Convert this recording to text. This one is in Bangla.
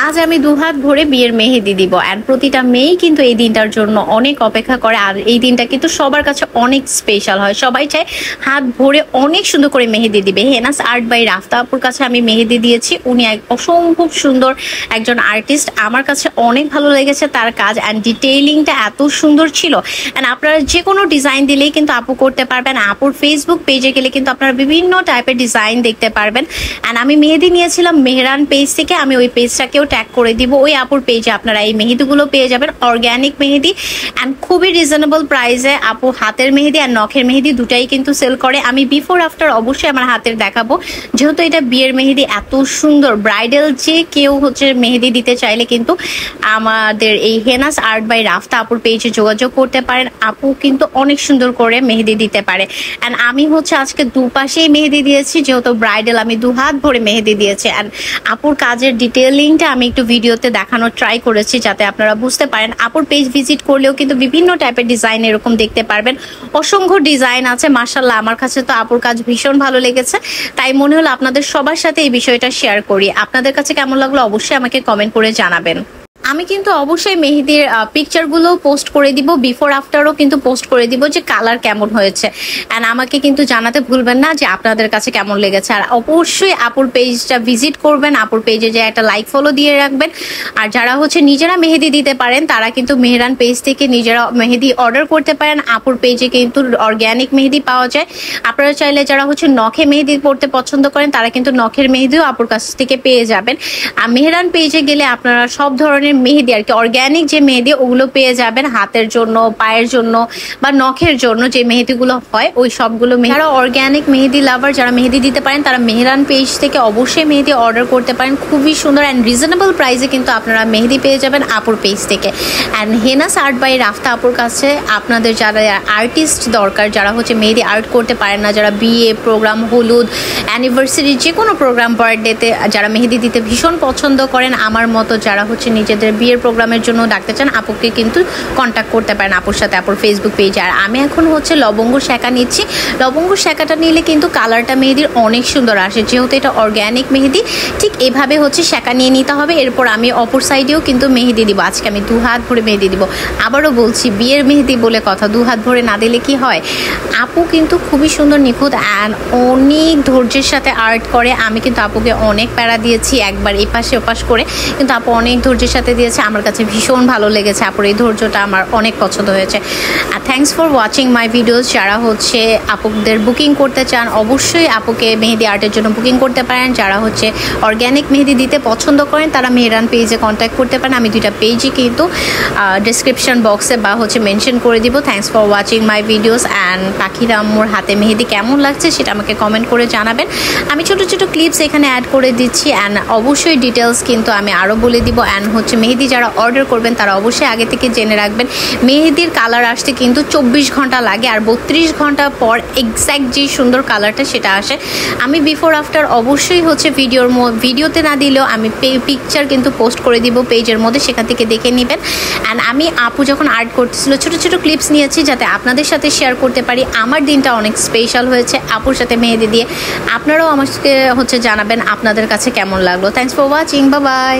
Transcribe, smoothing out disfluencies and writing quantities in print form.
আজ আমি দুহাত ভরে বিয়ের মেহেদি দিব এন্ড প্রতিটা মেয়েই কিন্তু এই দিনটার জন্য অনেক অপেক্ষা করে। আর এই দিনটা কিন্তু সবার কাছে অনেক স্পেশাল হয়, সবাই চায় হাত ভরে অনেক সুন্দর করে মেহেদি দিবে। হেনাস আর্ট বাই রাফতা আপুর কাছে আমি মেহেদি দিয়েছি। উনি অসম্ভব সুন্দর একজন আর্টিস্ট, আমার কাছে অনেক ভালো লেগেছে তার কাজ অ্যান্ড ডিটেইলিংটা এত সুন্দর ছিল। অ্যান্ড আপনারা যে কোনো ডিজাইন দিলেই কিন্তু আপু করতে পারবেন। আপুর ফেসবুক পেজে গেলে কিন্তু আপনারা বিভিন্ন টাইপের ডিজাইন দেখতে পারবেন। অ্যান্ড আমি মেহেদি নিয়েছিলাম মেহরান পেজ থেকে, আমি ওই পেজটাকেও ট্যাগ করে দিব। ওই আপুর পেজে আপনারা এই মেহেদিগুলো পেয়ে যাবেন, অর্গ্যানিক মেহেদি অ্যান্ড খুবই রিজনেবল প্রাইসে। আপু হাতের মেহেদি আর নখের মেহেদি দুটাই কিন্তু সেল করে। আমি বিফোর আফটার অবশ্যই আমার হাতের দেখাবো, যেহেতু এটা বিয়ের মেহেদি এত সুন্দর। ব্রাইডাল যে কেউ মেহেদি দিতে চাইলে কিন্তু আমাদের এই হেনাস আর্ট বাই রাফতা আপুর পেজে যোগাযোগ করতে পারেন। আপু কিন্তু অনেক সুন্দর করে মেহেদি দিতে পারে। অ্যান্ড আমি আজকে দুপাশেই মেহেদি দিয়েছি, যেহেতু ব্রাইডাল আমি দুহাত ভরে মেহেদি দিয়েছি। অ্যান্ড আপুর কাজের ডিটেইলিংটা আমি একটু ভিডিওতে দেখানোর ট্রাই করেছি যাতে আপনারা বুঝতে পারেন। আপুর পেজ ভিজিট করলেও কিন্তু বিভিন্ন টাইপের ডিজাইন এরকম দেখতে পারবেন, অসংখ্য ডিজাইন আছে। মাশাআল্লাহ, আমার কাছে তো আপুর কাজ ভীষণ ভালো লেগেছে, তাই মনে হলো আপনাদের সবার সাথে এই বিষয়টা শেয়ার করি। আপনাদের কাছে কেমন লাগলো অবশ্যই আমাকে কমেন্ট করে জানাবেন। আমি কিন্তু অবশ্যই মেহেদির পিকচারগুলো পোস্ট করে দিব, বিফোর আফটারও কিন্তু পোস্ট করে দিব যে কালার কেমন হয়েছে। অ্যান্ড আমাকে কিন্তু জানাতে ভুলবেন না যে আপনাদের কাছে কেমন লেগেছে। আর অবশ্যই আপুর পেজটা ভিজিট করবেন, আপুর পেজে যে একটা লাইক ফলো দিয়ে রাখবেন। আর যারা নিজেরা মেহেদি দিতে পারেন তারা কিন্তু মেহরান পেজ থেকে নিজেরা মেহেদি অর্ডার করতে পারেন। আপুর পেজে কিন্তু অর্গ্যানিক মেহেদি পাওয়া যায়। আপনারা চাইলে যারা নখে মেহেদি পড়তে পছন্দ করেন তারা কিন্তু নখের মেহেদিও আপুর কাছ থেকে পেয়ে যাবেন। আর মেহরান পেজে গেলে আপনারা সব ধরনের মেহেদি আর কি অর্গ্যানিক যে মেহেদি ওগুলো পেয়ে যাবেন, হাতের জন্য, পায়ের জন্য বা নখের জন্য যে মেহেদিগুলো হয় ওই সবগুলো। যারা অর্গ্যানিক মেহেদি লাভার, যারা মেহেদি দিতে পারেন তারা মেহরান পেজ থেকে অবশ্যই মেহেদি অর্ডার করতে পারেন। খুবই সুন্দর অ্যান্ড রিজনেবল প্রাইসে কিন্তু আপনারা মেহেদি পেয়ে যাবেন আপুর পেজ থেকে। অ্যান্ড হেনাস আর্ট বাই রাফতা আপুর কাছে আপনাদের যারা আর্টিস্ট দরকার, যারা মেহেদি আর্ট করতে পারেন না, যারা বিয়ে প্রোগ্রাম, হলুদ, অ্যানিভার্সারি, যে কোনো প্রোগ্রাম, বার্থডেতে যারা মেহেদি দিতে ভীষণ পছন্দ করেন, আমার মতো যারা নিজেদের বিয়ের প্রোগ্রামের জন্য ডাকতে চান, আপুকে কিন্তু কন্ট্যাক্ট করতে পারেন আপুর সাথে আপুর ফেসবুক পেজে। আর আমি এখন লবঙ্গ শেখা নিচ্ছি। লবঙ্গ শেখাটা নিলে কিন্তু কালারটা মেহেদির অনেক সুন্দর আসে, যেহেতু এটা অর্গ্যানিক মেহেদি। ঠিক এভাবে শেখা নিয়ে নিতে হবে। এরপর আমি অপর সাইডেও কিন্তু মেহেদি দিব। আজকে আমি দুহাত ভরে মেহেদি দিব। আবারও বলছি, বিয়ের মেহেদি বলে কথা, দুহাত ভরে না দিলে কি হয়। আপু কিন্তু খুবই সুন্দর, নিখুঁত অ্যান্ড অনেক ধৈর্যের সাথে আর্ট করে। আমি কিন্তু আপুকে অনেক প্যারা দিয়েছি, একবার এপাশে ওপাশ করে, কিন্তু আপু অনেক ধৈর্যের সাথে দিয়েছে। আমার কাছে ভীষণ ভালো লেগেছে, আপুর এই ধৈর্যটা আমার অনেক পছন্দ হয়েছে। আর thanks for watching my videos. যারা আপুদের বুকিং করতে চান অবশ্যই আপুকে মেহেদি আর্টের জন্য বুকিং করতে পারেন। যারা অর্গ্যানিক মেহেদি দিতে পছন্দ করেন তারা মেহরান পেজে কন্ট্যাক্ট করতে পারেন। আমি দুইটা পেজই কিন্তু ডিসক্রিপশন বক্সে বা মেনশন করে দিব। Thanks for watching my videos. And পাখির আম্মুর হাতে মেহেদি কেমন লাগছে সেটা আমাকে কমেন্ট করে জানাবেন। আমি ছোট ছোট ক্লিপস এখানে অ্যাড করে দিচ্ছি অ্যান্ড অবশ্যই ডিটেলস কিন্তু আমি আরও বলে দিব। অ্যান্ড মেহেদি যারা অর্ডার করবেন তারা অবশ্যই আগে থেকে জেনে রাখবেন মেহেদির কালার আসতে কিন্তু 24 ঘন্টা লাগে, আর 32 ঘন্টা পর এক্স্যাক্ট যে সুন্দর কালারটা সেটা আসে। আমি বিফোর আফটার অবশ্যই ভিডিওতে না দিলেও আমি পিকচার কিন্তু পোস্ট করে দিব পেজের মধ্যে, সেখান থেকে দেখে নেবেন। অ্যান্ড আমি আপু যখন আর্ট করতেছিল ছোট ছোট ক্লিপস নিয়েছি যাতে আপনাদের সাথে শেয়ার করতে পারি। আমার দিনটা অনেক স্পেশাল হয়েছে আপুর সাথে মেহেদি দিয়ে। আপনারাও আমাকে জানাবেন আপনাদের কাছে কেমন লাগলো। Thanks for watching, bye bye.